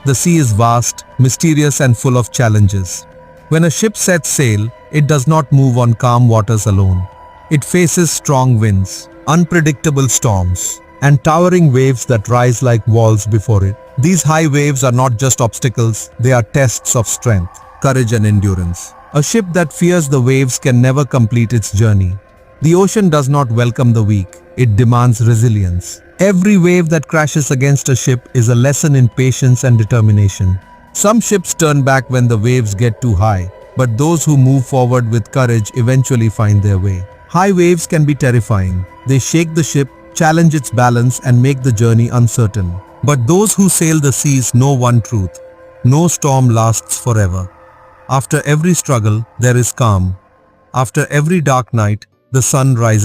The sea is vast, mysterious and full of challenges. When a ship sets sail, it does not move on calm waters alone. It faces strong winds, unpredictable storms, and towering waves that rise like walls before it. These high waves are not just obstacles, they are tests of strength, courage and endurance. A ship that fears the waves can never complete its journey. The ocean does not welcome the weak, it demands resilience. Every wave that crashes against a ship is a lesson in patience and determination. Some ships turn back when the waves get too high, but those who move forward with courage eventually find their way. High waves can be terrifying. They shake the ship, challenge its balance and make the journey uncertain. But those who sail the seas know one truth: no storm lasts forever. After every struggle, there is calm. After every dark night, the sun rises.